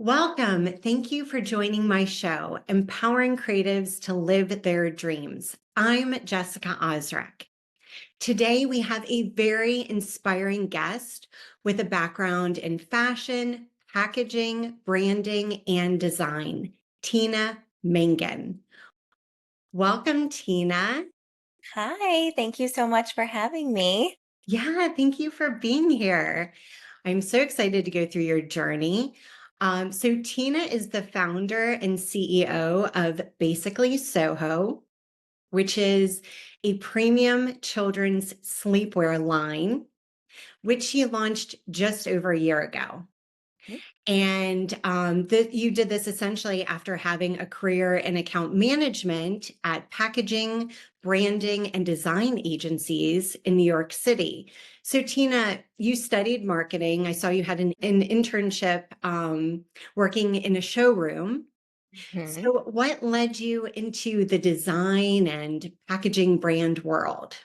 Welcome. Thank you for joining my show, Empowering Creatives to Live Their Dreams. I'm Jessica Osrick. Today, we have a very inspiring guest with a background in fashion, packaging, branding, and design, Tina Mangan. Welcome, Tina. Hi, thank you so much for having me. Yeah, thank you for being here. I'm so excited to go through your journey. So, Tina is the founder and CEO of Basically Soho, which is a premium children's sleepwear line, which she launched just over a year ago. And you did this essentially after having a career in account management at packaging, branding, and design agencies in New York City. So, Tina, you studied marketing. I saw you had an internship working in a showroom. Mhm. So, what led you into the design and packaging brand world?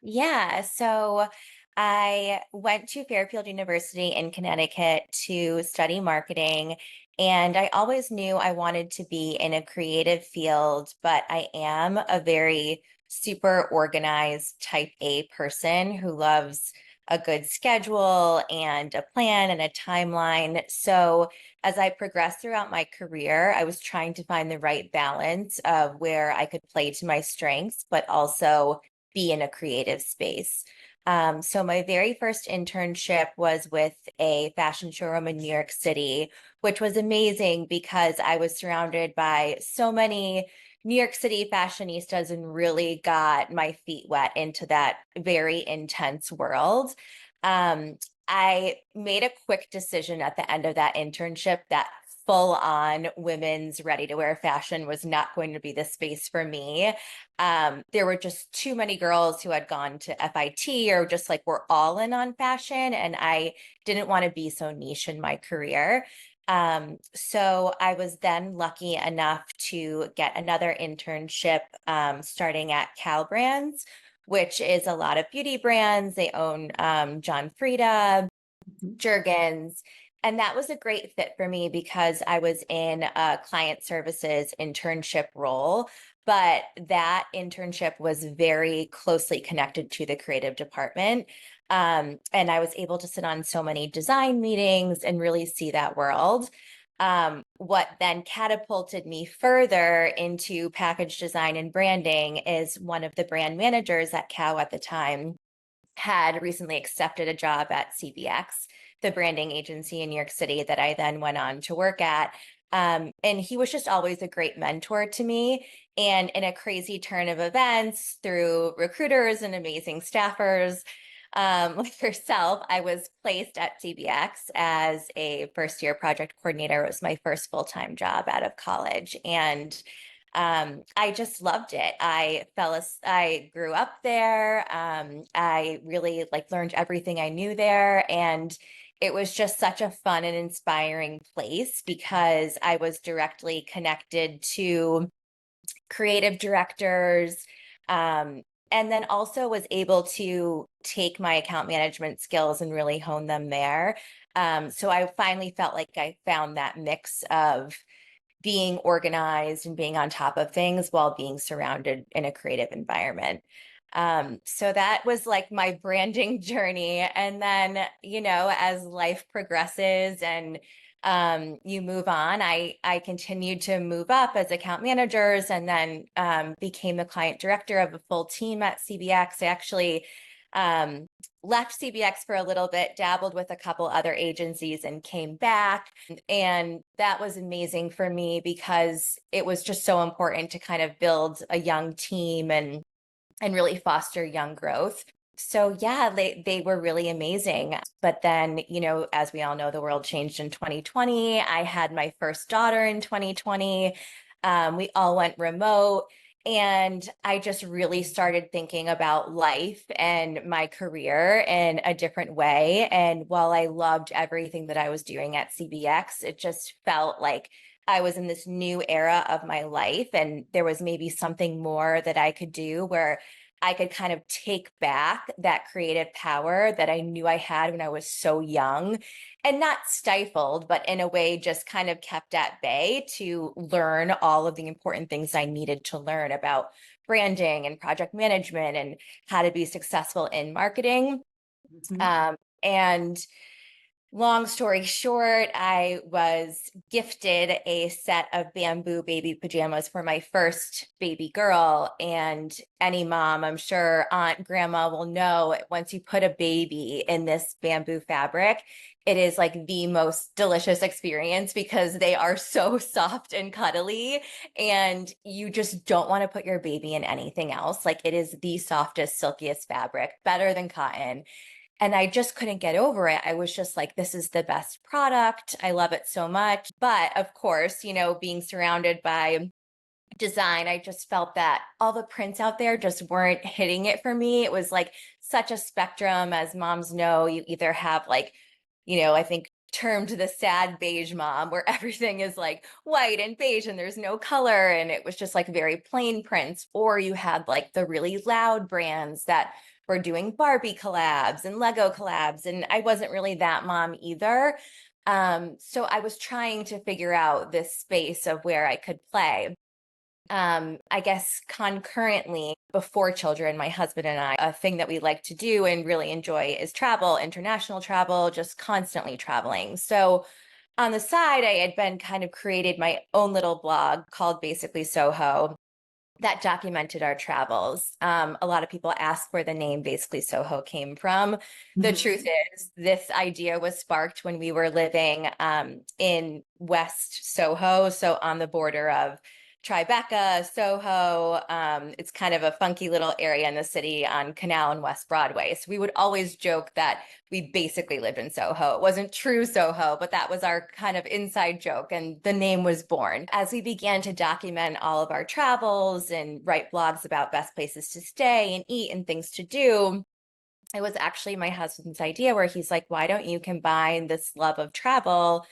Yeah, so I went to Fairfield University in Connecticut to study marketing, and I always knew I wanted to be in a creative field, but I am a very super organized type A person who loves a good schedule and a plan and a timeline. So, as I progressed throughout my career, I was trying to find the right balance of where I could play to my strengths, but also be in a creative space. So my very first internship was with a fashion showroom in New York City, which was amazing because I was surrounded by so many New York City fashionistas and really got my feet wet into that very intense world. I made a quick decision at the end of that internship that full on women's ready to wear fashion was not going to be the space for me. There were just too many girls who had gone to FIT or just like were all in on fashion, and I didn't want to be so niche in my career. So I was then lucky enough to get another internship starting at Cal Brands, which is a lot of beauty brands. They own John Frieda, Jergens. And that was a great fit for me because I was in a client services internship role, but that internship was very closely connected to the creative department. And I was able to sit on so many design meetings and really see that world. What then catapulted me further into package design and branding is one of the brand managers at Cow at the time had recently accepted a job at CBX, the branding agency in New York City that I then went on to work at. And he was just always a great mentor to me. And in a crazy turn of events through recruiters and amazing staffers, like yourself, I was placed at CBX as a first year project coordinator. It was my first full time job out of college. And I just loved it. I grew up there. I really like learned everything I knew there. And it was just such a fun and inspiring place because I was directly connected to creative directors. And then also was able to take my account management skills and really hone them there. So I finally felt like I found that mix of being organized and being on top of things while being surrounded in a creative environment. So that was like my branding journey. And then, as life progresses and you move on, I continued to move up as account managers and then became the client director of a full team at CBX. I actually um, left CBX for a little bit, dabbled with a couple other agencies and came back. And that was amazing for me because it was just so important to kind of build a young team and really foster young growth. So yeah, they were really amazing. But then, as we all know, the world changed in 2020. I had my first daughter in 2020. We all went remote. And I just really started thinking about life and my career in a different way. And while I loved everything that I was doing at CBX, it just felt like I was in this new era of my life. And there was maybe something more that I could do where I could kind of take back that creative power that I knew I had when I was so young, and not stifled, but in a way just kind of kept at bay to learn all of the important things I needed to learn about branding and project management and how to be successful in marketing. Mhm. And long story short, I was gifted a set of bamboo baby pajamas for my first baby girl. And any mom, I'm sure aunt, grandma will know, once you put a baby in this bamboo fabric, it is like the most delicious experience because they are so soft and cuddly. And you just don't want to put your baby in anything else. Like, it is the softest, silkiest fabric, better than cotton. And I just couldn't get over it. I was just like, this is the best product. I love it so much. But of course, being surrounded by design, I just felt that all the prints out there just weren't hitting it for me. It was like such a spectrum. As moms know, you either have like, I think termed the sad beige mom, where everything is like white and beige and there's no color. And it was just like very plain prints. Or you had like the really loud brands that were doing Barbie collabs and Lego collabs. And I wasn't really that mom either. So I was trying to figure out this space of where I could play. I guess concurrently, before children, my husband and I, a thing that we like to do and really enjoy is travel, international travel, just constantly traveling. So on the side, I had been kind of created my own little blog called Basically Soho that documented our travels. A lot of people ask where the name Basically Soho came from. The Mhm. truth is, this idea was sparked when we were living in West Soho, so on the border of Tribeca, Soho. It's kind of a funky little area in the city on Canal and West Broadway. So we would always joke that we basically lived in Soho. It wasn't true Soho, but that was our kind of inside joke. And the name was born. As we began to document all of our travels and write blogs about best places to stay and eat and things to do, it was actually my husband's idea where he's like, why don't you combine this love of travel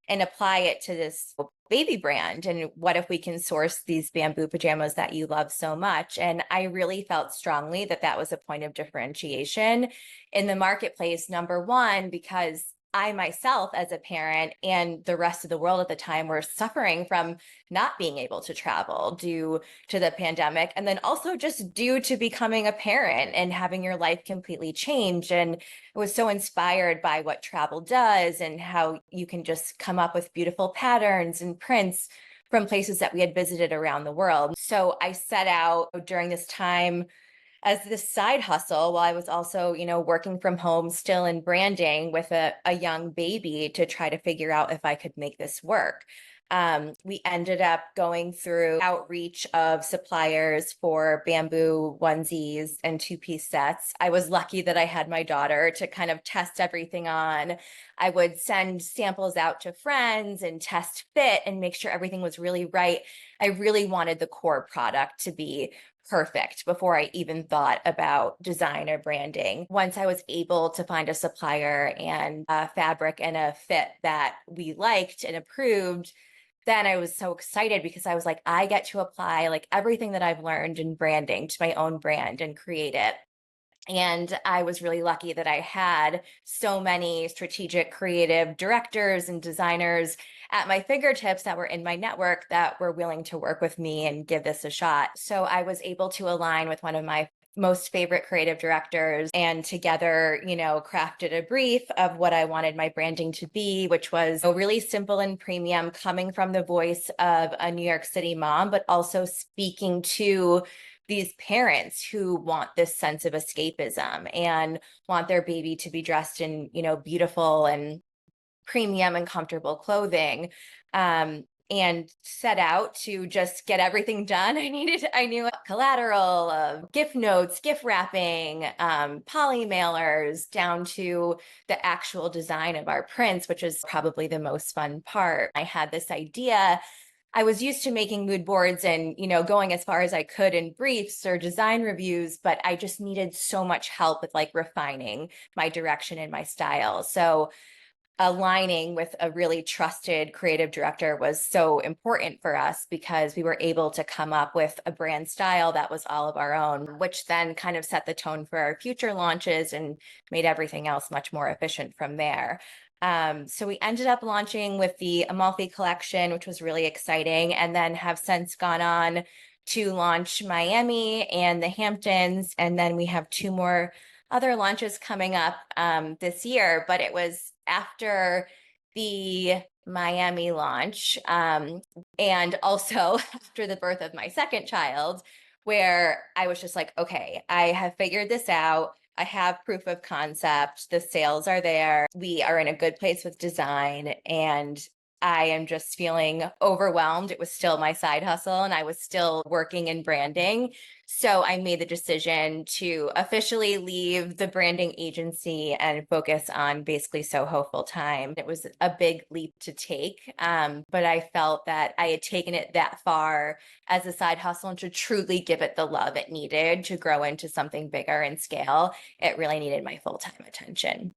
and apply it to this baby brand? And what if we can source these bamboo pajamas that you love so much? And I really felt strongly that that was a point of differentiation in the marketplace. Number one, because I myself, as a parent, and the rest of the world at the time, were suffering from not being able to travel due to the pandemic. And then also just due to becoming a parent and having your life completely change. And I was so inspired by what travel does and how you can just come up with beautiful patterns and prints from places that we had visited around the world. So I set out during this time as this side hustle while I was also, working from home still in branding with a young baby to try to figure out if I could make this work. We ended up going through outreach of suppliers for bamboo onesies and two-piece sets. I was lucky that I had my daughter to kind of test everything on. I would send samples out to friends and test fit and make sure everything was really right. I really wanted the core product to be perfect before I even thought about design or branding. Once I was able to find a supplier and a fabric and a fit that we liked and approved, then I was so excited because I was like, I get to apply like everything that I've learned in branding to my own brand and create it. And I was really lucky that I had so many strategic creative directors and designers at my fingertips that were in my network that were willing to work with me and give this a shot. So I was able to align with one of my most favorite creative directors and together, crafted a brief of what I wanted my branding to be, which was really simple and premium, coming from the voice of a New York City mom, but also speaking to these parents who want this sense of escapism and want their baby to be dressed in, beautiful and premium and comfortable clothing. And set out to just get everything done. I knew collateral, gift notes, gift wrapping, poly mailers, down to the actual design of our prints, which is probably the most fun part. I had this idea. I was used to making mood boards and, going as far as I could in briefs or design reviews, but I just needed so much help with like refining my direction and my style. So aligning with a really trusted creative director was so important for us because we were able to come up with a brand style that was all of our own, which then kind of set the tone for our future launches and made everything else much more efficient from there. So we ended up launching with the Amalfi collection, which was really exciting, and then have since gone on to launch Miami and the Hamptons. And then we have two more other launches coming up this year, but it was after the Miami launch and also after the birth of my second child, where I was just like, okay, I have figured this out. I have proof of concept. The sales are there. We are in a good place with design. And I am just feeling overwhelmed. It was still my side hustle and I was still working in branding. So I made the decision to officially leave the branding agency and focus on basically Soho full time. It was a big leap to take, but I felt that I had taken it that far as a side hustle and to truly give it the love it needed to grow into something bigger and scale. It really needed my full time attention.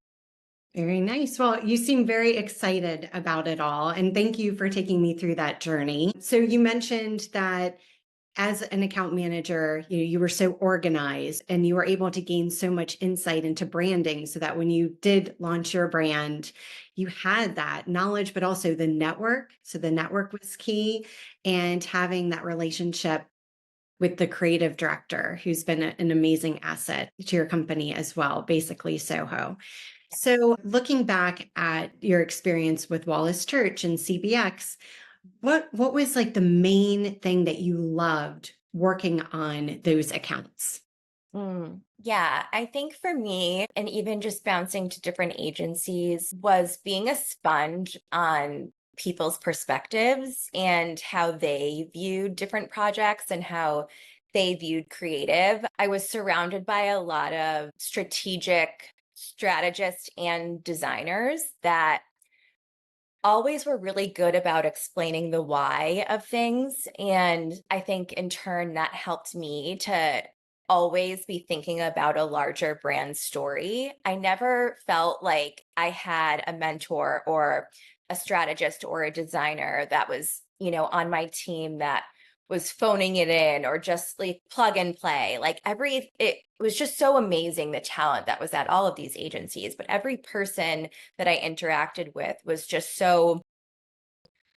Very nice. Well, you seem very excited about it all. And thank you for taking me through that journey. So, you mentioned that as an account manager, you were so organized and you were able to gain so much insight into branding so that when you did launch your brand, you had that knowledge, but also the network. So, the network was key, and having that relationship with the creative director who's been an amazing asset to your company as well, basically Soho. So, looking back at your experience with Wallace Church and CBX, what was like the main thing that you loved working on those accounts? Yeah, I think for me, and even just bouncing to different agencies, was being a sponge on people's perspectives and how they viewed different projects and how they viewed creative. I was surrounded by a lot of strategic strategists and designers that always were really good about explaining the why of things. And I think in turn, that helped me to always be thinking about a larger brand story. I never felt like I had a mentor or a strategist or a designer that was, on my team that was phoning it in or just like plug and play. Like it was just so amazing the talent that was at all of these agencies, but every person that I interacted with was just so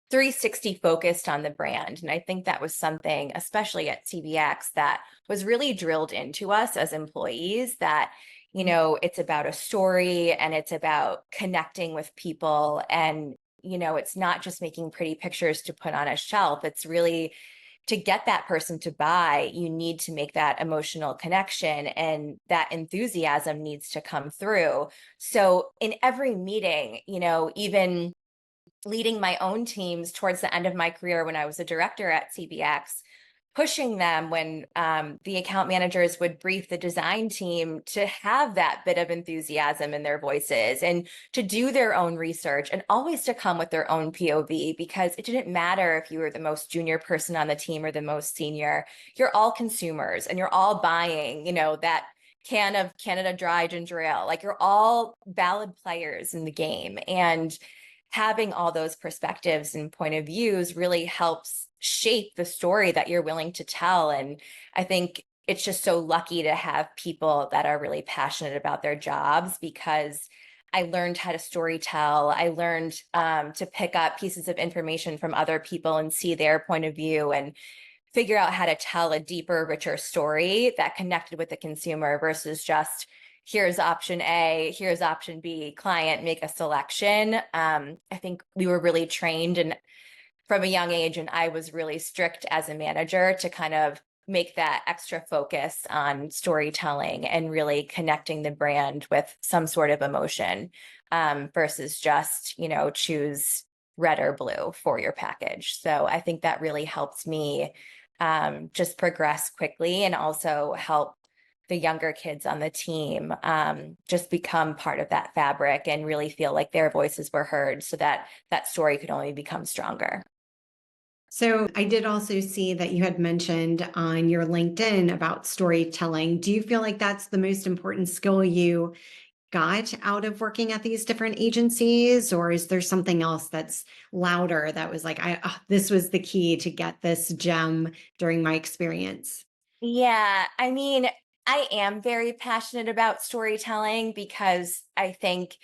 360 focused on the brand. And I think that was something, especially at CBX, that was really drilled into us as employees that, it's about a story and it's about connecting with people. And, it's not just making pretty pictures to put on a shelf. It's really to get that person to buy, you need to make that emotional connection and that enthusiasm needs to come through. So in every meeting, even leading my own teams towards the end of my career when I was a director at CBX, pushing them when the account managers would brief the design team to have that bit of enthusiasm in their voices and to do their own research and always to come with their own POV because it didn't matter if you were the most junior person on the team or the most senior. You're all consumers and you're all buying, that can of Canada Dry ginger ale. Like you're all valid players in the game. And having all those perspectives and point of views really helps shape the story that you're willing to tell. And I think it's just so lucky to have people that are really passionate about their jobs because I learned how to story tell. I learned to pick up pieces of information from other people and see their point of view and figure out how to tell a deeper, richer story that connected with the consumer versus just here's option A, here's option B, client, make a selection. I think we were really trained and from a young age, and I was really strict as a manager to kind of make that extra focus on storytelling and really connecting the brand with some sort of emotion versus just, choose red or blue for your package. So I think that really helped me just progress quickly and also help the younger kids on the team just become part of that fabric and really feel like their voices were heard so that that story could only become stronger. So, I did also see that you had mentioned on your LinkedIn about storytelling. Do you feel like that's the most important skill you got out of working at these different agencies? Or is there something else that's louder that was like, this was the key to get this gem during my experience? Yeah, I mean, I am very passionate about storytelling because I think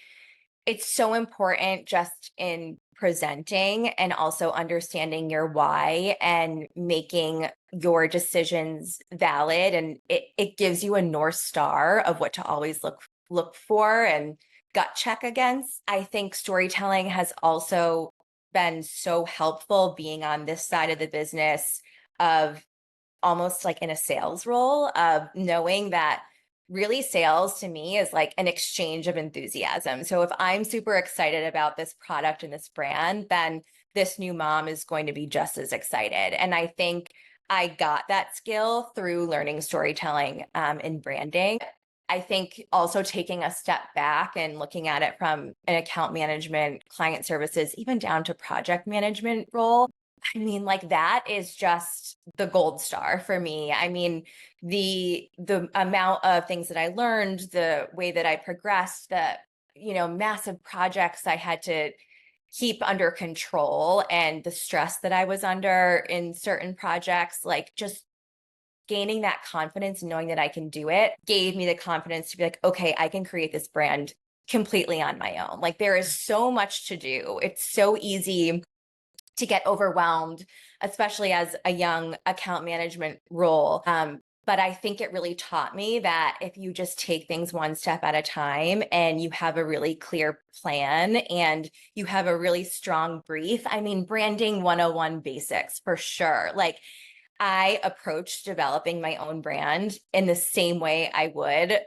it's so important just in presenting and also understanding your why and making your decisions valid, and it gives you a north star of what to always look for and gut check against. I think storytelling has also been so helpful being on this side of the business of almost like in a sales role of knowing that really sales to me is like an exchange of enthusiasm. So if I'm super excited about this product and this brand, then this new mom is going to be just as excited. And I think I got that skill through learning storytelling and branding. I think also taking a step back and looking at it from an account management, client services, even down to project management role, I mean, like that is just the gold star for me. I mean, the amount of things that I learned, the way that I progressed, the massive projects I had to keep under control, and the stress that I was under in certain projects, like just gaining that confidence and knowing that I can do it gave me the confidence to be like, okay, I can create this brand completely on my own. Like there is so much to do. It's so easy to get overwhelmed, especially as a young account management role. But I think it really taught me that if you just take things one step at a time and you have a really clear plan and you have a really strong brief, I mean, branding 101 basics for sure. Like I approached developing my own brand in the same way I would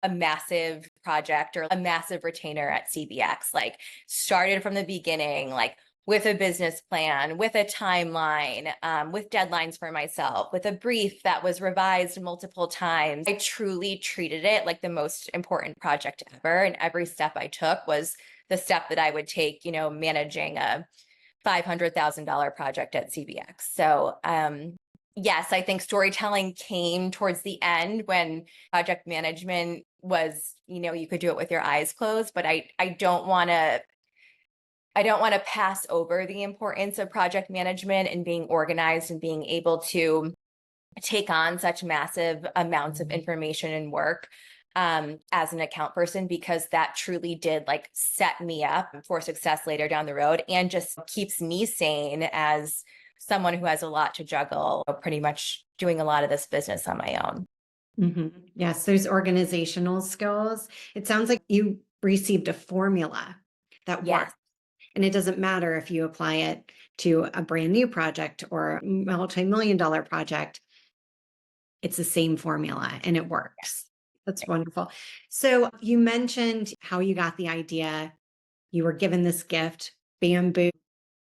a massive project or a massive retainer at CBX. Like started from the beginning, like with a business plan, with a timeline, with deadlines for myself, with a brief that was revised multiple times. I truly treated it like the most important project ever. And every step I took was the step that I would take, managing a $500,000 project at CBX. So, yes, I think storytelling came towards the end when project management was, you could do it with your eyes closed, but I don't want to pass over the importance of project management and being organized and being able to take on such massive amounts of information and work as an account person, because that truly did like set me up for success later down the road and just keeps me sane as someone who has a lot to juggle, pretty much doing a lot of this business on my own. Yes, those organizational skills. It sounds like you received a formula that Yes. worked. And it doesn't matter if you apply it to a brand new project or a multi-million dollar project, it's the same formula and it works. That's wonderful. So you mentioned how you got the idea. You were given this gift, bamboo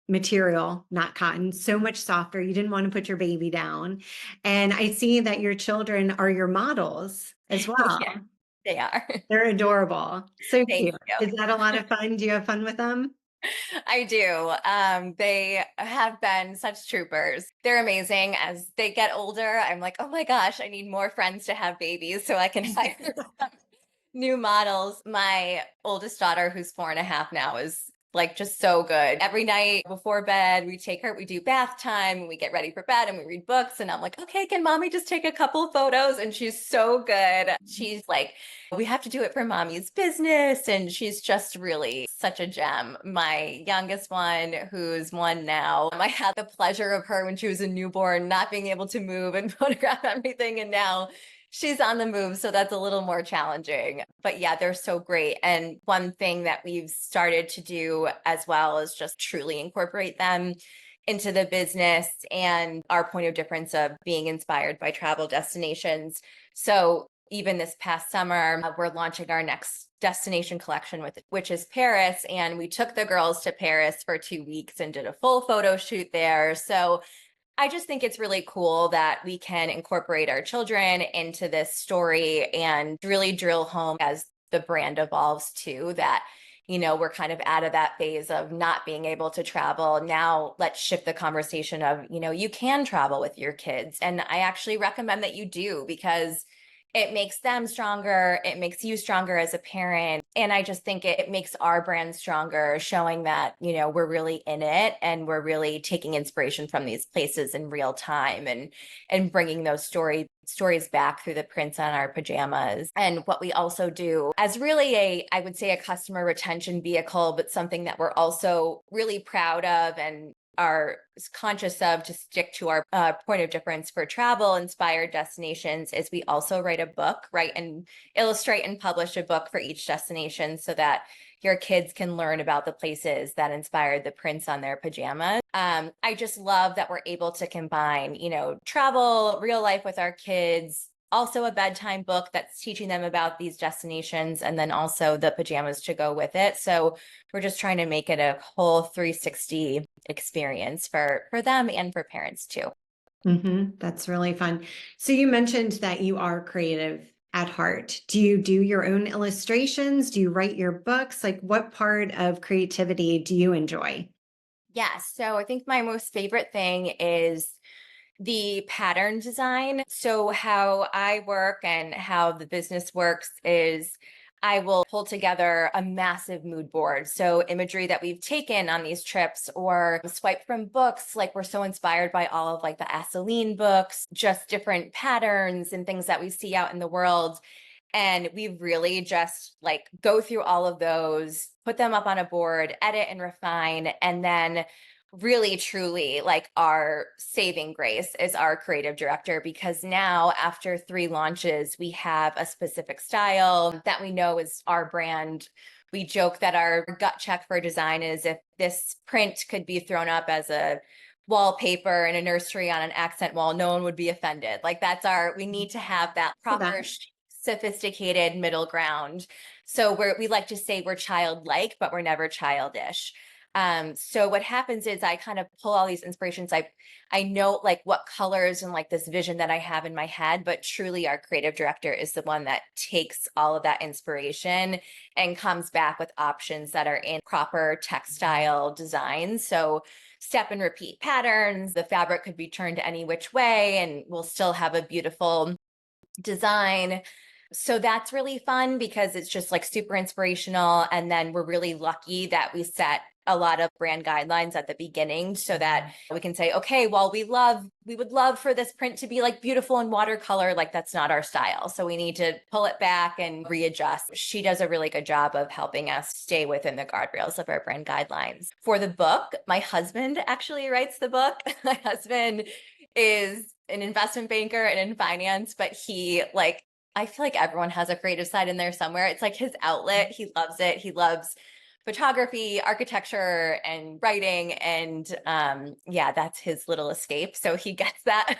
material, not cotton, so much softer. You didn't want to put your baby down. And I see that your children are your models as Yeah, well. they are. They're adorable. So Thank cute. you. Is that a lot of fun? Do you have fun with them? I do. They have been such troopers. They're amazing. As they get older, I'm like, oh my gosh, I need more friends to have babies so I can hire new models. My oldest daughter, who's 4.5 now, is like just so good. Every night before bed, we take her, we do bath time, and we get ready for bed and we read books. And I'm like, okay, can mommy just take a couple photos? And she's so good. She's like, we have to do it for mommy's business. And she's just really such a gem. My youngest one, who's one now, I had the pleasure of her when she was a newborn, not being able to move and photograph everything. And now she's on the move, so that's a little more challenging. But yeah, they're so great. And one thing that we've started to do as well is just truly incorporate them into the business and our point of difference of being inspired by travel destinations. So even this past summer, we're launching our next destination collection with which is Paris, and we took the girls to Paris for 2 weeks and did a full photo shoot there. So I just think it's really cool that we can incorporate our children into this story and really drill home as the brand evolves too, that, we're kind of out of that phase of not being able to travel. Now let's shift the conversation of, you can travel with your kids. And I actually recommend that you do, because it makes them stronger. It makes you stronger as a parent. And I just think it makes our brand stronger, showing that, we're really in it and we're really taking inspiration from these places in real time, and bringing those stories back through the prints on our pajamas. And what we also do as really I would say a customer retention vehicle, but something that we're also really proud of and are conscious of to stick to our point of difference for travel inspired destinations, is we also write a book, write and illustrate and publish a book for each destination, so that your kids can learn about the places that inspired the prints on their pajamas. I just love that we're able to combine, travel, real life with our kids, also a bedtime book that's teaching them about these destinations, and then also the pajamas to go with it. So we're just trying to make it a whole 360 experience for them and for parents too. That's really fun. So you mentioned that you are creative at heart. Do you do your own illustrations? Do you write your books? Like, what part of creativity do you enjoy? Yes. So I think my most favorite thing is the pattern design. So, how I work and how the business works is I will pull together a massive mood board. So, imagery that we've taken on these trips or swipe from books. Like, we're so inspired by all of like the Asseline books, just different patterns and things that we see out in the world. And we really just like go through all of those, put them up on a board, edit and refine, and then really truly like our saving grace is our creative director, because now after 3 launches we have a specific style that we know is our brand. We joke that our gut check for design is, if this print could be thrown up as a wallpaper in a nursery on an accent wall, no one would be offended. Like, that's we need to have that For that. proper sophisticated middle ground. So we like to say we're childlike, but we're never childish. So what happens is I kind of pull all these inspirations. I know like what colors and like this vision that I have in my head, but truly our creative director is the one that takes all of that inspiration and comes back with options that are in proper textile design. So step and repeat patterns, the fabric could be turned any which way and we'll still have a beautiful design. So that's really fun because it's just like super inspirational. And then we're really lucky that we set a lot of brand guidelines at the beginning so that we can say, okay, well, we would love for this print to be like beautiful in watercolor. Like, that's not our style. So we need to pull it back and readjust. She does a really good job of helping us stay within the guardrails of our brand guidelines. For the book, my husband actually writes the book. My husband is an investment banker and in finance, but he like, I feel like everyone has a creative side in there somewhere. It's like his outlet. He loves it. He loves photography, architecture, and writing. And yeah, that's his little escape. So he gets that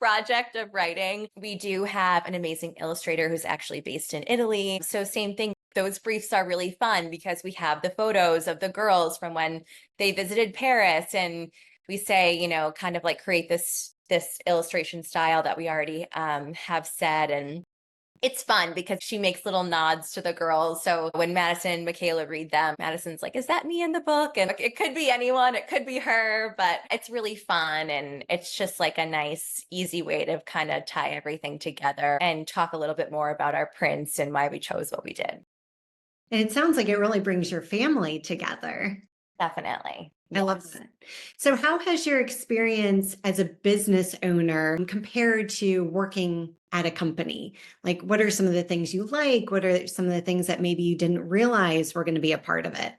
project of writing. We do have an amazing illustrator who's actually based in Italy. So same thing. Those briefs are really fun because we have the photos of the girls from when they visited Paris, and we say, kind of like create this illustration style that we already have said. And it's fun because she makes little nods to the girls. So when Madison and Michaela read them, Madison's like, is that me in the book? And it could be anyone, it could be her, but it's really fun. And it's just like a nice, easy way to kind of tie everything together and talk a little bit more about our prints and why we chose what we did. And it sounds like it really brings your family together. Definitely. I love Yes. that. So, how has your experience as a business owner compared to working at a company? Like, what are some of the things you like? What are some of the things that maybe you didn't realize were going to be a part of it?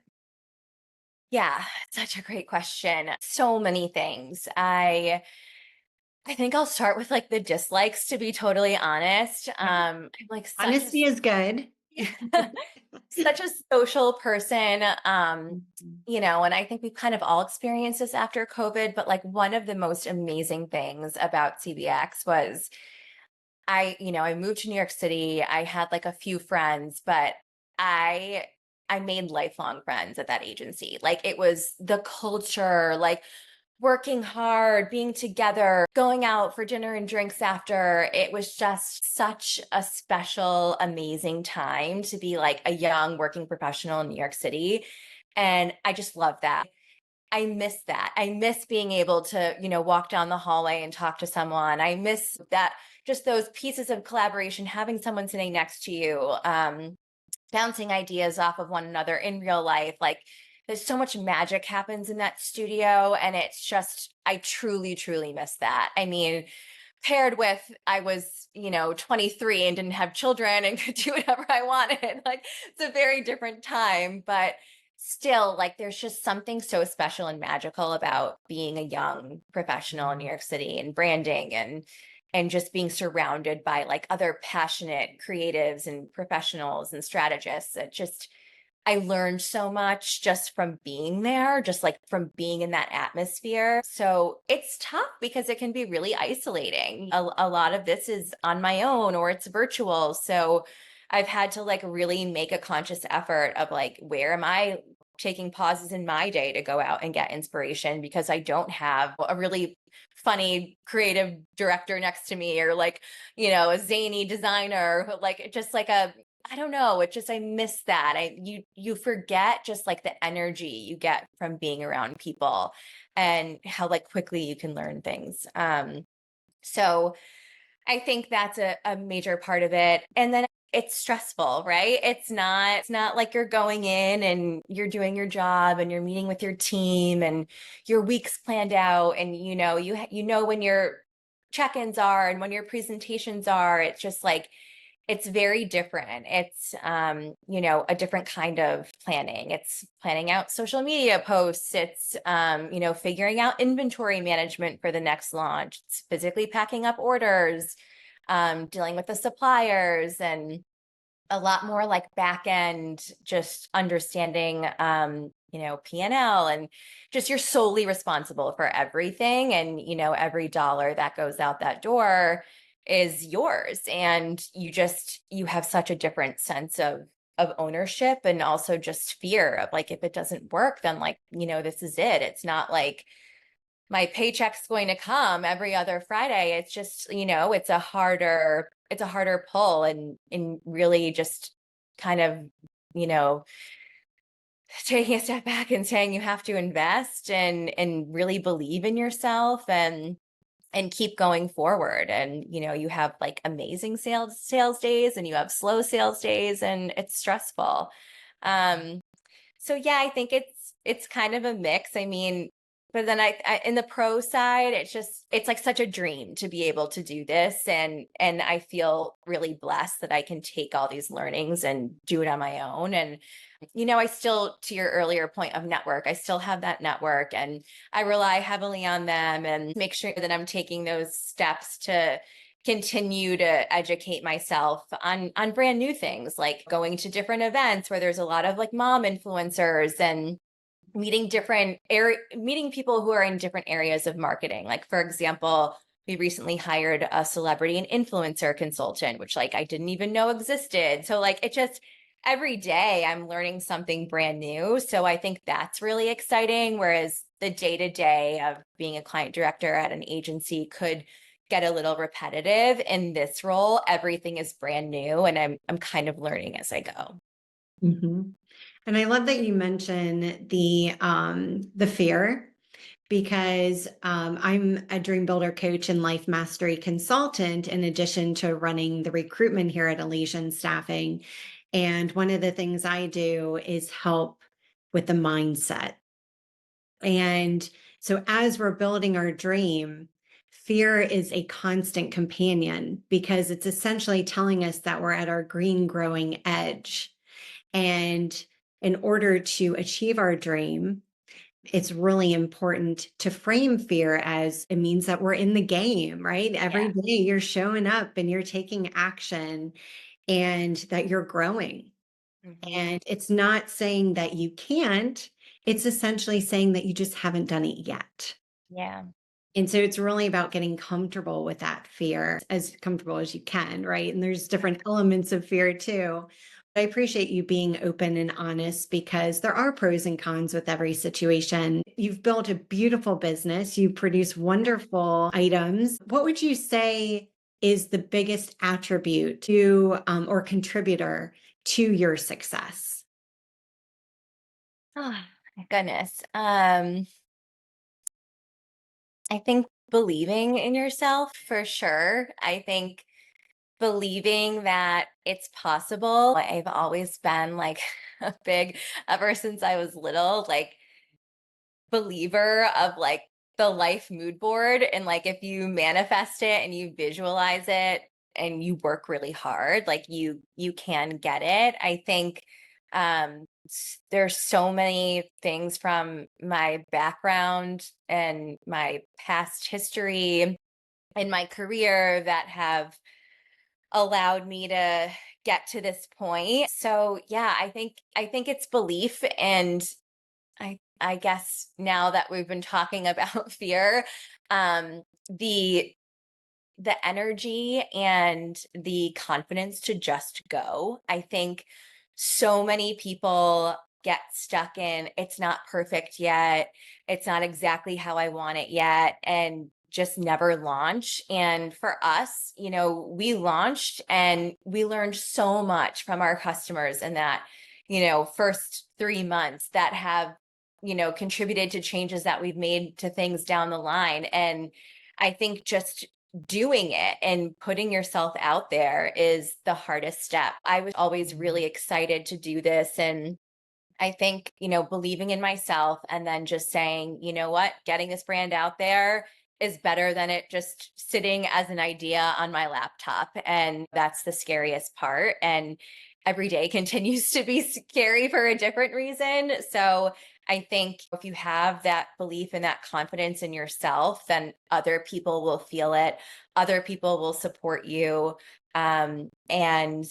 Yeah, such a great question. So many things. I think I'll start with like the dislikes, to be totally honest. I'm like such a Honesty is good. such a social person. Mhm. And I think we've kind of all experienced this after COVID, but like one of the most amazing things about CBX was I moved to New York City. I had like a few friends, but I I made lifelong friends at that agency. Like, it was the culture, like working hard, being together, going out for dinner and drinks after. It was just such a special, amazing time to be like a young working professional in New York City. And I just love that. I miss that. I miss being able to, walk down the hallway and talk to someone. I miss that, just those pieces of collaboration, having someone sitting next to you, bouncing ideas off of one another in real life. Like there's so much magic happens in that studio. And it's just, I truly, truly miss that. I mean, paired with I was, 23 and didn't have children and could do whatever I wanted. Like it's a very different time, but still like there's just something so special and magical about being a young professional in New York City and branding and just being surrounded by like other passionate creatives and professionals and strategists. It just I learned so much just from being there, just like from being in that atmosphere. So it's tough because it can be really isolating. A lot of this is on my own or it's virtual. So I've had to like really make a conscious effort of like, where am I taking pauses in my day to go out and get inspiration because I don't have a really funny creative director next to me or like, a zany designer, like just like a I don't know. It just I miss that. You forget just like the energy you get from being around people and how like quickly you can learn things. So I think that's a major part of it. And then it's stressful, right? It's not like you're going in and you're doing your job and you're meeting with your team and your week's planned out and you know when your check-ins are and when your presentations are. It's just like it's very different. It's a different kind of planning. It's planning out social media posts. It's figuring out inventory management for the next launch. It's physically packing up orders, dealing with the suppliers and a lot more like back end, just understanding P&L and just you're solely responsible for everything. And, every dollar that goes out that door is yours. And you have such a different sense of ownership and also just fear of like, if it doesn't work, then like, this is it. It's not like my paycheck's going to come every other Friday. It's just, it's a harder pull and really just kind of, you know, taking a step back and saying you have to invest and really believe in yourself and keep going forward. And, you have like amazing sales days and you have slow sales days and it's stressful. Um, so yeah, I think it's kind of a mix. I mean, but then I in the pro side, it's like such a dream to be able to do this and I feel really blessed that I can take all these learnings and do it on my own. And I still, to your earlier point of network, I still have that network and I rely heavily on them and make sure that I'm taking those steps to continue to educate myself on brand new things, like going to different events where there's a lot of like mom influencers and meeting people who are in different areas of marketing. Like for example, we recently hired a celebrity and influencer consultant, which like I didn't even know existed. So like it just every day I'm learning something brand new. So I think that's really exciting. Whereas the day to day of being a client director at an agency could get a little repetitive. In this role, everything is brand new and I'm kind of learning as I go. Mhm. And I love that you mention the fear because I'm a dream builder coach and life mastery consultant in addition to running the recruitment here at Elysian Staffing. And one of the things I do is help with the mindset. And so as we're building our dream, fear is a constant companion because it's essentially telling us that we're at our green growing edge. And in order to achieve our dream, it's really important to frame fear as it means that we're in the game, right? Every Yeah. day you're showing up and you're taking action and that you're growing. Hmm. And it's not saying that you can't, it's essentially saying that you just haven't done it yet. Yeah. And so it's really about getting comfortable with that fear, as comfortable as you can, right? And there's different elements of fear too. But I appreciate you being open and honest because there are pros and cons with every situation. You've built a beautiful business, you produce wonderful items. What would you say is the biggest attribute to or contributor to your success? Oh my goodness. I think believing in yourself for sure. I think believing that it's possible. I've always been like a big, ever since I was little, like believer of like the life mood board. And like if you manifest it and you visualize it and you work really hard, like you can get it. I think there's so many things from my background and my past history in my career that have allowed me to get to this point. So yeah, I think it's belief. And I guess now that we've been talking about fear, um the the energy and the confidence to just go. I think so many people get stuck in it's not perfect yet. It's not exactly how I want it yet, and just never launch. And for us, we launched and we learned so much from our customers in that, first 3 months that have, contributed to changes that we've made to things down the line. And I think just doing it and putting yourself out there is the hardest step. I was always really excited to do this. And I think, believing in myself and then just saying, you know what, getting this brand out there is better than it just sitting as an idea on my laptop. And that's the scariest part. And every day continues to be scary for a different reason. So I think if you have that belief and that confidence in yourself, then other people will feel it. Other people will support you. And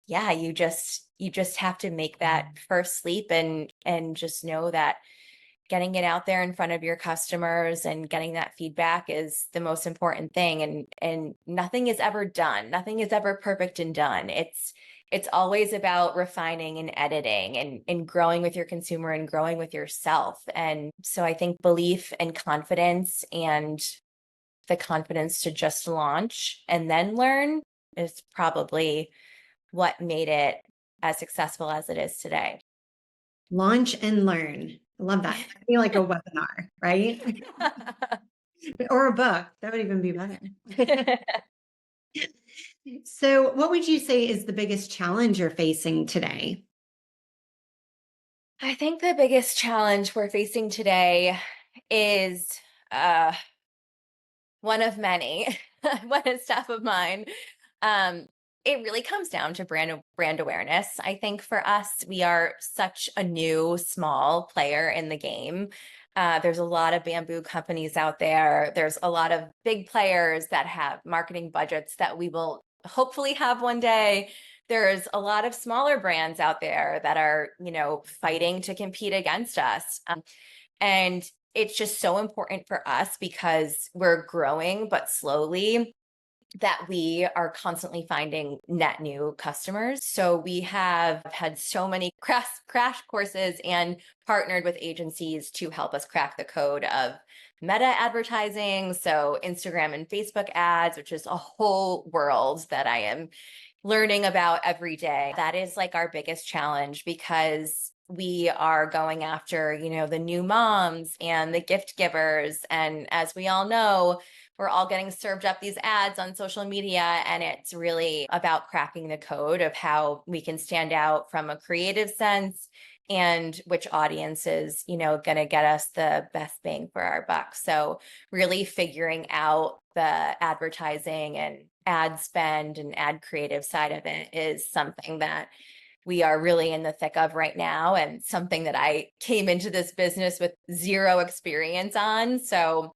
yeah, you just have to make that first leap and just know that getting it out there in front of your customers and getting that feedback is the most important thing. And nothing is ever done. Nothing is ever perfect and done. It's always about refining and editing and growing with your consumer and growing with yourself. And so I think belief and confidence and the confidence to just launch and then learn is probably what made it as successful as it is today. Launch and learn. I love that. I feel like a webinar, right? Or a book. That would even be better. So, what would you say is the biggest challenge you're facing today? I think the biggest challenge we're facing today is uh, one of many, one is top of mind. Um, it really comes down to brand awareness. I think for us, we are such a new, small player in the game. There's a lot of bamboo companies out there. There's a lot of big players that have marketing budgets that we will hopefully have one day. There's a lot of smaller brands out there that are, fighting to compete against us. And it's just so important for us because we're growing, but slowly, that we are constantly finding net new customers. So we have had so many crash courses and partnered with agencies to help us crack the code of meta advertising. So Instagram and Facebook ads, which is a whole world that I am learning about every day. That is like our biggest challenge because we are going after, the new moms and the gift givers. And as we all know, we're all getting served up these ads on social media. And it's really about cracking the code of how we can stand out from a creative sense and which audience is, going to get us the best bang for our buck. So really figuring out the advertising and ad spend and ad creative side of it is something that we are really in the thick of right now, and something that I came into this business with zero experience on. So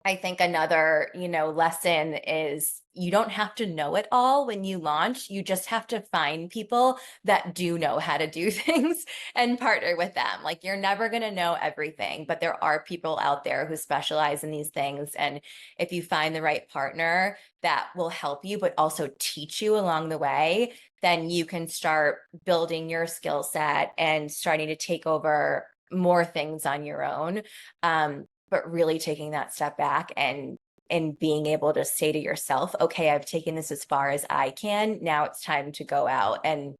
I think another, lesson is you don't have to know it all when you launch. You just have to find people that do know how to do things and partner with them. Like you're never going to know everything, but there are people out there who specialize in these things. And if you find the right partner that will help you, but also teach you along the way, then you can start building your skill set and starting to take over more things on your own. But really taking that step back and being able to say to yourself, okay, I've taken this as far as I can. Now it's time to go out and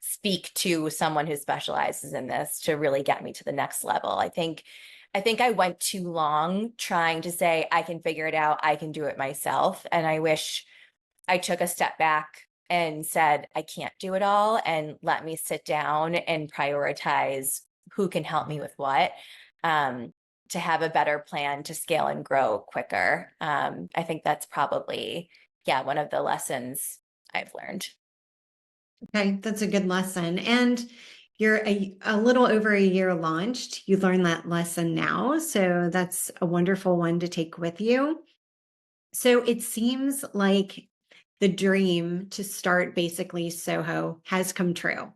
speak to someone who specializes in this to really get me to the next level. I think I think I went too long trying to say, I can figure it out, I can do it myself. And I wish I took a step back and said, I can't do it all, and let me sit down and prioritize who can help me with what, um, to have a better plan to scale and grow quicker. I think that's probably, yeah, one of the lessons I've learned. Okay, that's a good lesson. And you're a little over a year launched. You learned that lesson now. So that's a wonderful one to take with you. So it seems like the dream to start basically Soho has come true.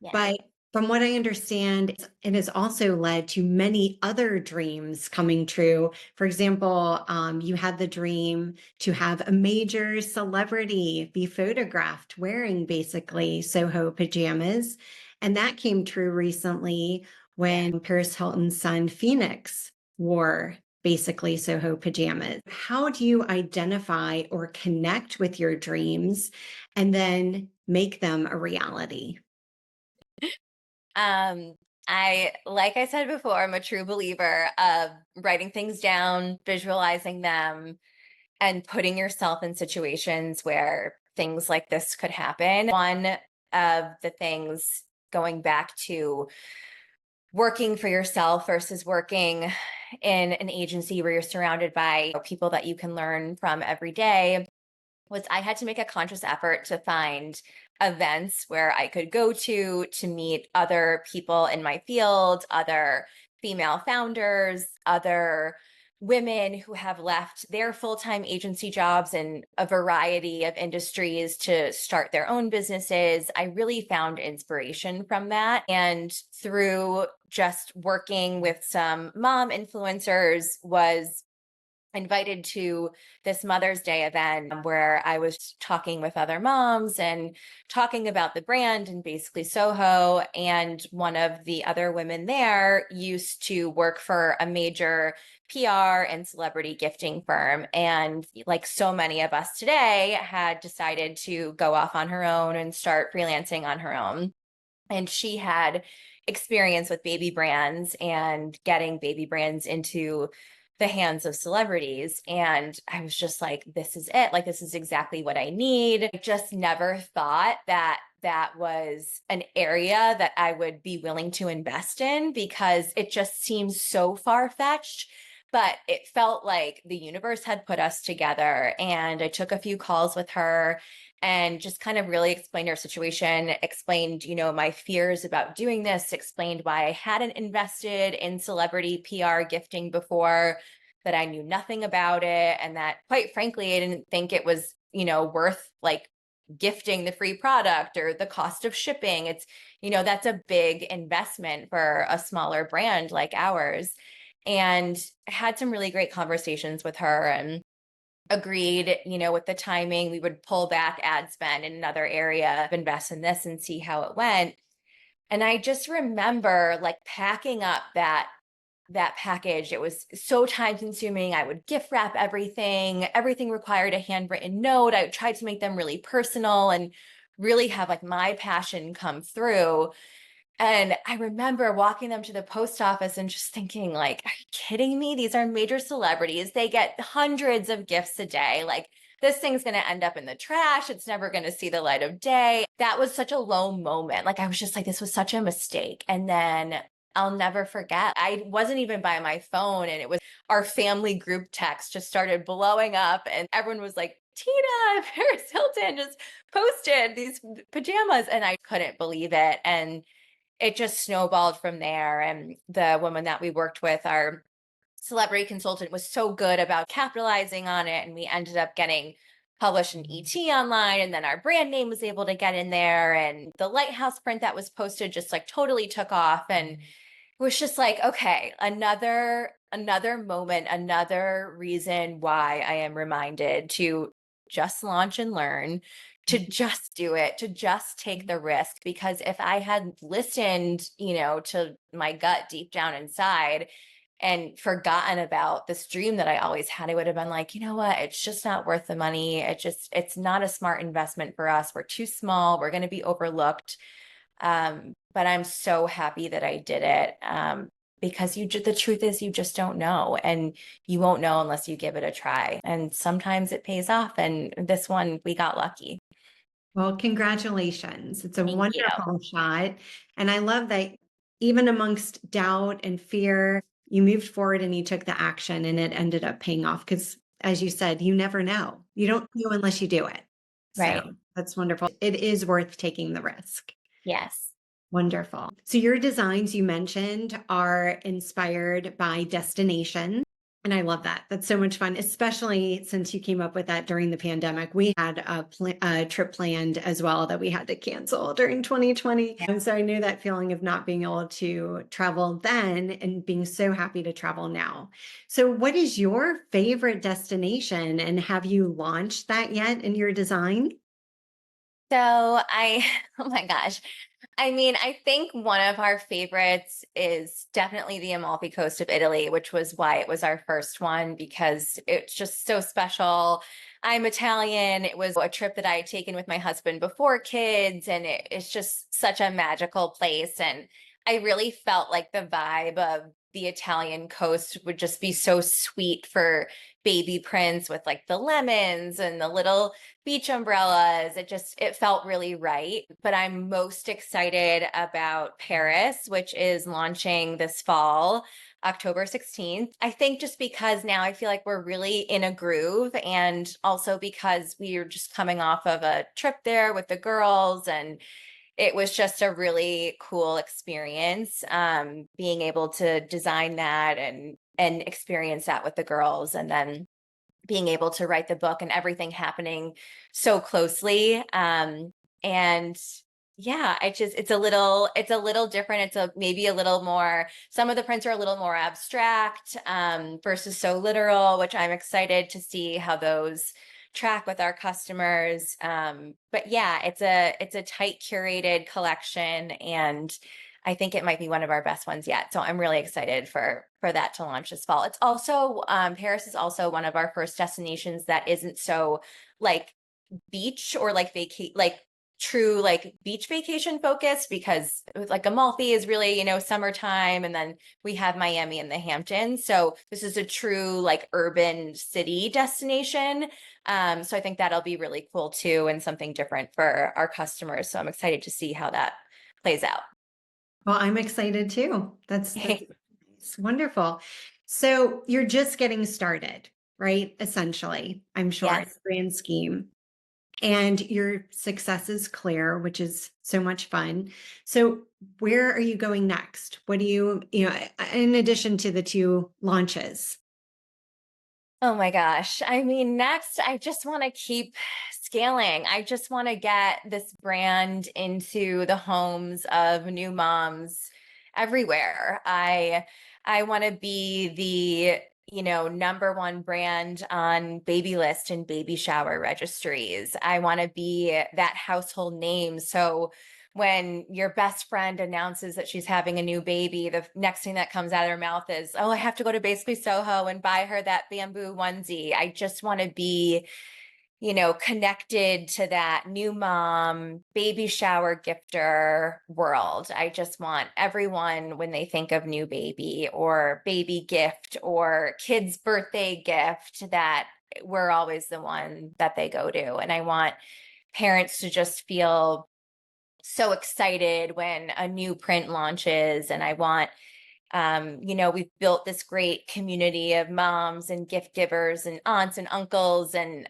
Yeah. But from what I understand, it has also led to many other dreams coming true. For example, you had the dream to have a major celebrity be photographed wearing basically Soho pajamas. And that came true recently Yeah. when Paris Hilton's son, Phoenix, wore basically Soho pajamas. How do you identify or connect with your dreams and then make them a reality? Um, like I said before, I'm a true believer of writing things down, visualizing them, and putting yourself in situations where things like this could happen. One of the things, going back to working for yourself versus working in an agency where you're surrounded by people that you can learn from every day, was I had to make a conscious effort to find events where I could go to meet other people in my field, other female founders, other women who have left their full-time agency jobs in a variety of industries to start their own businesses. I really found inspiration from that. And through just working with some mom influencers, was invited to this Mother's Day event where I was talking with other moms and talking about the brand and basically Soho. And one of the other women there used to work for a major PR and celebrity gifting firm. And like so many of us today, had decided to go off on her own and start freelancing on her own. And she had experience with baby brands and getting baby brands into the hands of celebrities. And I was just like, this is it. Like, this is exactly what I need. I just never thought that that was an area that I would be willing to invest in, because it just seems so far fetched. But it felt like the universe had put us together. And I took a few calls with her and just kind of really explained our situation, explained, my fears about doing this, explained why I hadn't invested in celebrity PR gifting before, that I knew nothing about it, and that quite frankly, I didn't think it was, worth like gifting the free product or the cost of shipping. It's, that's a big investment for a smaller brand like ours. And had some really great conversations with her, and agreed, with the timing, we would pull back ad spend in another area, invest in this and see how it went. And I just remember like packing up that package. It was so time consuming. I would gift wrap everything. Everything required a handwritten note. I tried to make them really personal and really have like my passion come through. And I remember walking them to the post office and just thinking, like, are you kidding me? These are major celebrities. They get hundreds of gifts a day. Like, this thing's going to end up in the trash. It's never going to see the light of day. That was such a low moment. Like, I was just like, this was such a mistake. And then I'll never forget. I wasn't even by my phone, and it was our family group text just started blowing up, and everyone was like, Tina, Paris Hilton just posted these pajamas. And I couldn't believe it. And it just snowballed from there. And the woman that we worked with, our celebrity consultant, was so good about capitalizing on it. And we ended up getting published in ET online. And then our brand name was able to get in there. And the lighthouse print that was posted just like totally took off. And it was just like, okay, another moment, another reason why I am reminded to just launch and learn, to just do it, to just take the risk. Because if I had listened, to my gut deep down inside and forgotten about this dream that I always had, I would have been like, you know what? It's just not worth the money. It's not a smart investment for us. We're too small. We're going to be overlooked. But I'm so happy that I did it. because the truth is you just don't know, and you won't know unless you give it a try. And sometimes it pays off. And this one, we got lucky. Well, congratulations. It's a Thank you. wonderful shot. And I love that even amongst doubt and fear, you moved forward and you took the action and it ended up paying off. Because as you said, you never know. You don't know unless you do it. So Right. that's wonderful. It is worth taking the risk. Yes. Wonderful. So your designs you mentioned are inspired by destinations. And I love that. That's so much fun, especially since you came up with that during the pandemic. We had a trip planned as well that we had to cancel during 2020. And so I knew that feeling of not being able to travel then and being so happy to travel now. So, what is your favorite destination? And have you launched that yet in your design? So oh my gosh. I mean, I think one of our favorites is definitely the Amalfi Coast of Italy, which was why it was our first one, because it's just so special. I'm Italian. It was a trip that I had taken with my husband before kids, and it's just such a magical place. And I really felt like the vibe of the Italian coast would just be so sweet for baby prints with like the lemons and the little beach umbrellas. It felt really right. But I'm most excited about Paris, which is launching this fall, October 16th. I think just because now I feel like we're really in a groove, and also because we are just coming off of a trip there with the girls, and it was just a really cool experience, being able to design that and experience that with the girls, and then being able to write the book and everything happening so closely. And yeah, it's a little different. It's maybe a little more, some of the prints are a little more abstract, versus so literal, which I'm excited to see how those track with our customers. But yeah, it's a tight curated collection, and I think it might be one of our best ones yet. So I'm really excited for that to launch this fall. It's also Paris is also one of our first destinations that isn't so like beach or like like true like beach vacation focused, because like Amalfi is really, summertime, and then we have Miami and the Hamptons. So this is a true like urban city destination. So I think that'll be really cool too, and something different for our customers. So I'm excited to see how that plays out. Well, I'm excited too. That's nice. Wonderful. So you're just getting started, right? Essentially, I'm sure in the Yes. grand scheme. And your success is clear, which is so much fun. So where are you going next? What do you in addition to the two launches? Oh my gosh. I mean, next, I just want to keep scaling. I just want to get this brand into the homes of new moms everywhere. I want to be the, number one brand on baby list and baby shower registries. I want to be that household name. So when your best friend announces that she's having a new baby, the next thing that comes out of their mouth is, "Oh, I have to go to Basically Soho and buy her that bamboo onesie." I just want to be, connected to that new mom, baby shower gifter world. I just want everyone, when they think of new baby or baby gift or kid's birthday gift, that we're always the one that they go to. And I want parents to just feel so excited when a new print launches. And I want, we've built this great community of moms and gift givers and aunts and uncles, and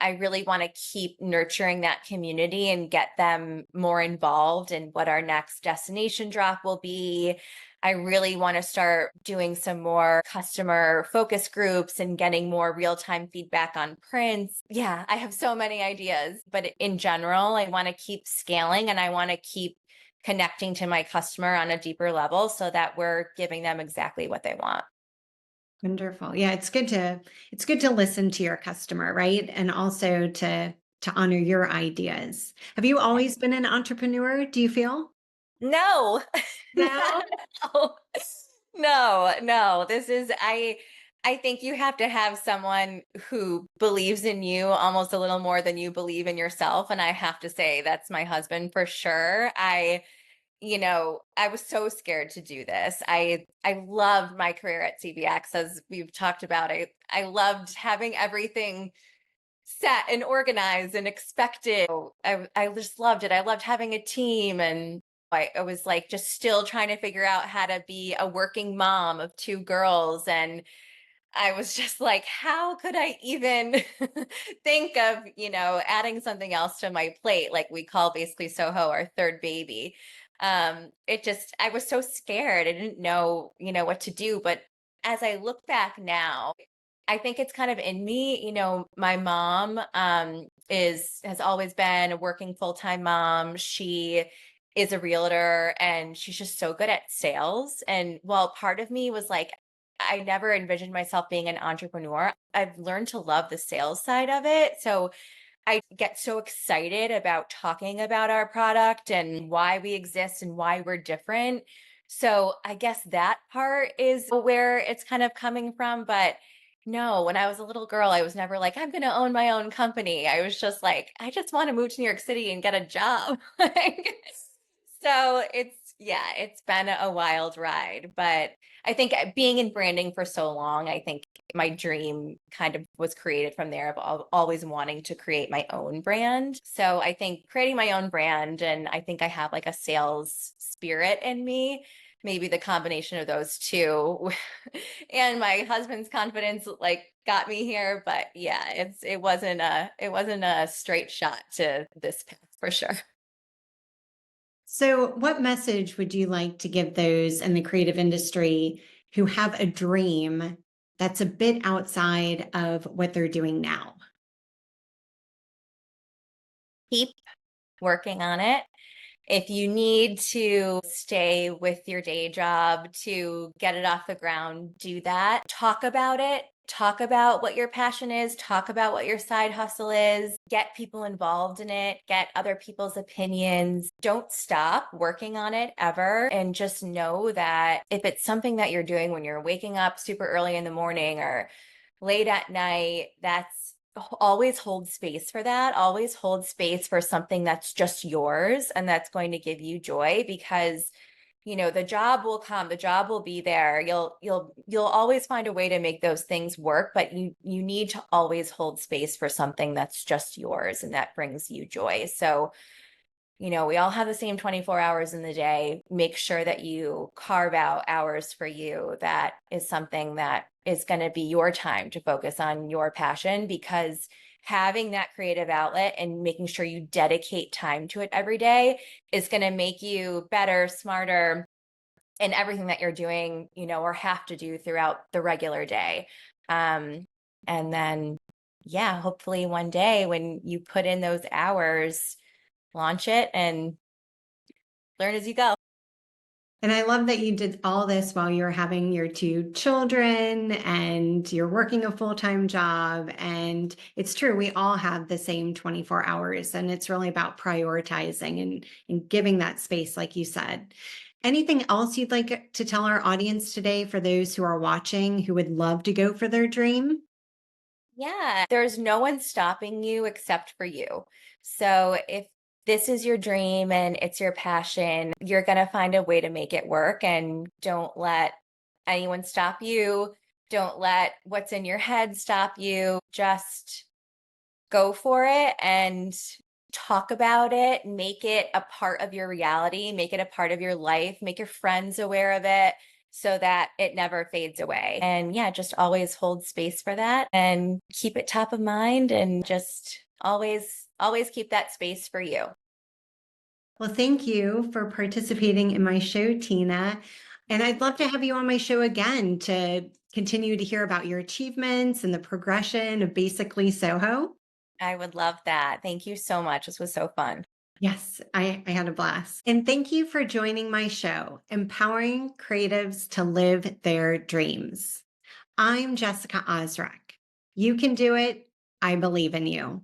I really want to keep nurturing that community and get them more involved in what our next destination drop will be. I really want to start doing some more customer focus groups and getting more real-time feedback on prints. Yeah, I have so many ideas, but in general, I want to keep scaling, and I want to keep connecting to my customer on a deeper level so that we're giving them exactly what they want. Wonderful. Yeah, it's good to listen to your customer, right? And also to honor your ideas. Have you always been an entrepreneur, do you feel? No, No? no, no, no. I think you have to have someone who believes in you almost a little more than you believe in yourself. And I have to say that's my husband for sure. I was so scared to do this. I loved my career at CBX, as we've talked about. I loved having everything set and organized and expected. I just loved it. I loved having a team, and I was like just still trying to figure out how to be a working mom of two girls. And I was just like, how could I even think of, adding something else to my plate? Like we call basically Soho our third baby. I was so scared. I didn't know, what to do. But as I look back now, I think it's kind of in me. My mom has always been a working full-time mom. She is a realtor and she's just so good at sales. And while part of me was like, I never envisioned myself being an entrepreneur, I've learned to love the sales side of it. So I get so excited about talking about our product and why we exist and why we're different. So I guess that part is where it's kind of coming from. But no, when I was a little girl, I was never like, I'm going to own my own company. I was just like, I just want to move to New York City and get a job. Like, so yeah, it's been a wild ride. But I think being in branding for so long, I think my dream kind of was created from there of always wanting to create my own brand. So I think creating my own brand, and I think I have like a sales spirit in me, maybe the combination of those two and my husband's confidence like got me here. But yeah, it wasn't a straight shot to this path for sure. So, what message would you like to give those in the creative industry who have a dream that's a bit outside of what they're doing now? Keep working on it. If you need to stay with your day job to get it off the ground, do that. Talk about it. Talk about what your passion is. Talk about what your side hustle is. Get people involved in it. Get other people's opinions. Don't stop working on it ever. And just know that if it's something that you're doing when you're waking up super early in the morning or late at night, always hold space for that. Always hold space for something that's just yours and that's going to give you joy, because the job will come, the job will be there. You'll always find a way to make those things work, but you need to always hold space for something that's just yours and that brings you joy. So we all have the same 24 hours in the day. Make sure that you carve out hours for you. That is something that is going to be your time to focus on your passion, because having that creative outlet and making sure you dedicate time to it every day is going to make you better, smarter in everything that you're doing, or have to do throughout the regular day. And then, yeah, hopefully one day when you put in those hours, launch it and learn as you go. And I love that you did all this while you're having your two children and you're working a full time job. And it's true, we all have the same 24 hours, and it's really about prioritizing and giving that space, like you said. Anything else you'd like to tell our audience today for those who are watching who would love to go for their dream? Yeah, there's no one stopping you except for you. So if this is your dream and it's your passion, you're going to find a way to make it work, and don't let anyone stop you. Don't let what's in your head stop you. Just go for it and talk about it, make it a part of your reality, make it a part of your life, make your friends aware of it so that it never fades away. And yeah, just always hold space for that and keep it top of mind, and just always keep that space for you. Well, thank you for participating in my show, Tina. And I'd love to have you on my show again to continue to hear about your achievements and the progression of Basically Soho. I would love that. Thank you so much. This was so fun. Yes, I had a blast. And thank you for joining my show, Empowering Creatives to Live Their Dreams. I'm Jessica Osrak. You can do it. I believe in you.